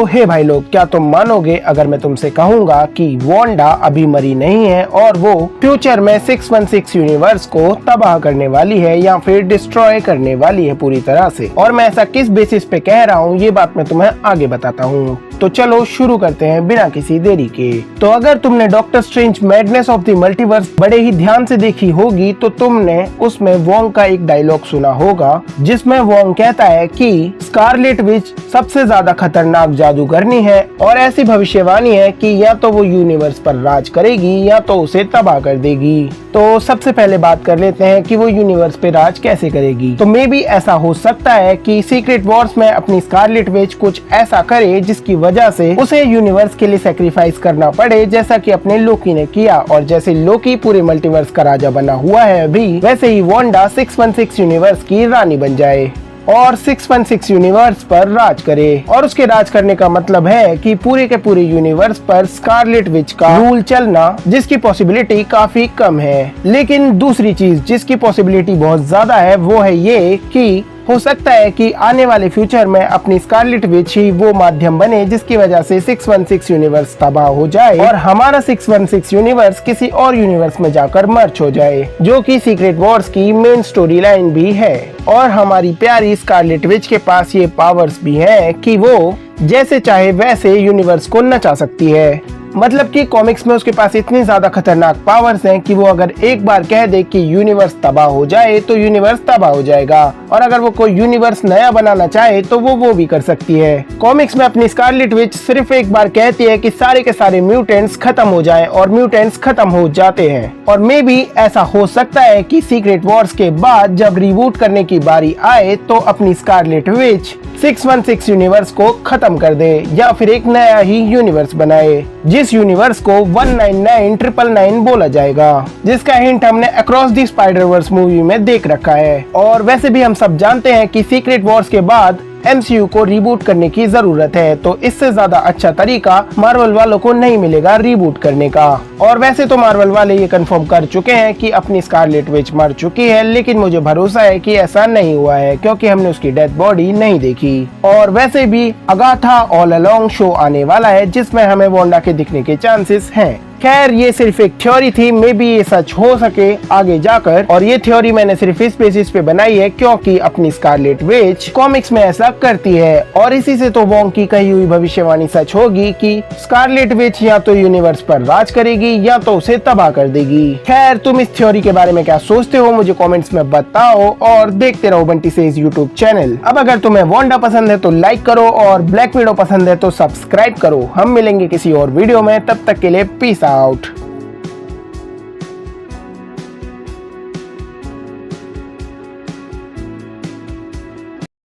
हे भाई लोग, क्या तुम मानोगे अगर मैं तुमसे कहूंगा कि वांडा अभी मरी नहीं है और वो फ्यूचर में 616 यूनिवर्स को तबाह करने वाली है या फिर डिस्ट्रॉय करने वाली है पूरी तरह से। और मैं ऐसा किस बेसिस पे कह रहा हूँ ये बात मैं तुम्हें आगे बताता हूँ। तो चलो शुरू करते हैं बिना किसी देरी के। तो अगर तुमने doctor strange madness of the multiverse बड़े ही ध्यान से देखी होगी तो तुमने उसमें वोंग का एक डायलॉग सुना होगा जिसमें वोंग कहता है कि स्कारलेट विच सबसे ज्यादा खतरनाक जादूगरनी है और ऐसी भविष्यवाणी है कि या तो वो यूनिवर्स पर राज करेगी या तो उसे तबाह कर देगी। तो सबसे पहले बात कर लेते हैं कि वो यूनिवर्स पे राज कैसे करेगी। तो मे बी ऐसा हो सकता है कि सीक्रेट वॉर्स में अपनी स्कारलेट विच कुछ ऐसा करे जिसकी वजह से उसे यूनिवर्स के लिए सेक्रीफाइस करना पड़े, जैसा कि अपने लोकी ने किया। और जैसे लोकी पूरे मल्टीवर्स का राजा बना हुआ है अभी, वैसे ही वांडा 616 यूनिवर्स की रानी बन जाए और 616 यूनिवर्स पर राज करे। और उसके राज करने का मतलब है कि पूरे के पूरे यूनिवर्स पर स्कारलेट विच का रूल चलना, जिसकी पॉसिबिलिटी काफी कम है। लेकिन दूसरी चीज जिसकी पॉसिबिलिटी बहुत ज्यादा है वो है ये कि हो सकता है कि आने वाले फ्यूचर में अपनी स्कारलेट विच ही वो माध्यम बने जिसकी वजह से 616 यूनिवर्स तबाह हो जाए और हमारा 616 यूनिवर्स किसी और यूनिवर्स में जाकर मर्ज हो जाए, जो कि सीक्रेट वॉर्स की मेन स्टोरी लाइन भी है। और हमारी प्यारी स्कारलेट विच के पास ये पावर्स भी हैं कि वो जैसे चाहे वैसे यूनिवर्स को नचा सकती है। मतलब कि कॉमिक्स में उसके पास इतनी ज्यादा खतरनाक पावर्स हैं कि वो अगर एक बार कह दे कि यूनिवर्स तबाह हो जाए तो यूनिवर्स तबाह हो जाएगा, और अगर वो कोई यूनिवर्स नया बनाना चाहे तो वो भी कर सकती है। कॉमिक्स में अपनी स्कारलेट विच सिर्फ एक बार कहती है कि सारे के सारे म्यूटेंट्स खत्म हो जाएं और म्यूटेंट्स खत्म हो जाते हैं। और मे बी ऐसा हो सकता है कि सीक्रेट वॉर्स के बाद जब रिबूट करने की बारी आए तो अपनी स्कारलेट विच 616 यूनिवर्स को खत्म कर दे या फिर एक नया ही यूनिवर्स बनाए, जिस यूनिवर्स को 199999 बोला जाएगा, जिसका हिंट हमने अक्रॉस द स्पाइडरवर्स मूवी में देख रखा है। और वैसे भी हम सब जानते हैं कि सीक्रेट वॉर्स के बाद MCU को रिबूट करने की जरूरत है, तो इससे ज्यादा अच्छा तरीका मार्वल वालों को नहीं मिलेगा रिबूट करने का। और वैसे तो मार्वल वाले ये कंफर्म कर चुके हैं कि अपनी स्कारलेट विच मर चुकी है, लेकिन मुझे भरोसा है कि ऐसा नहीं हुआ है क्योंकि हमने उसकी डेथ बॉडी नहीं देखी। और वैसे भी अगाथा ऑल अलोंग शो आने वाला है जिसमें हमें वांडा के दिखने के चांसेस हैं। खैर ये सिर्फ एक थ्योरी थी, मे बी ये सच हो सके आगे जाकर, और ये थ्योरी मैंने सिर्फ इस बेसिस पे बनाई है क्योंकि अपनी स्कारलेट विच कॉमिक्स में ऐसा करती है। और इसी से तो वोंग की कही हुई भविष्यवाणी सच होगी कि स्कारलेट विच या तो यूनिवर्स पर राज करेगी या तो उसे तबाह कर देगी। खैर तुम इस थ्योरी के बारे में क्या सोचते हो मुझे कॉमेंट्स में बताओ और देखते रहो बंटी सेज यूट्यूब चैनल। अब अगर तुम्हें वांडा पसंद है तो लाइक करो और ब्लैक विडो पसंद है तो सब्सक्राइब करो। हम मिलेंगे किसी और वीडियो में, तब तक के लिए पीस आउट।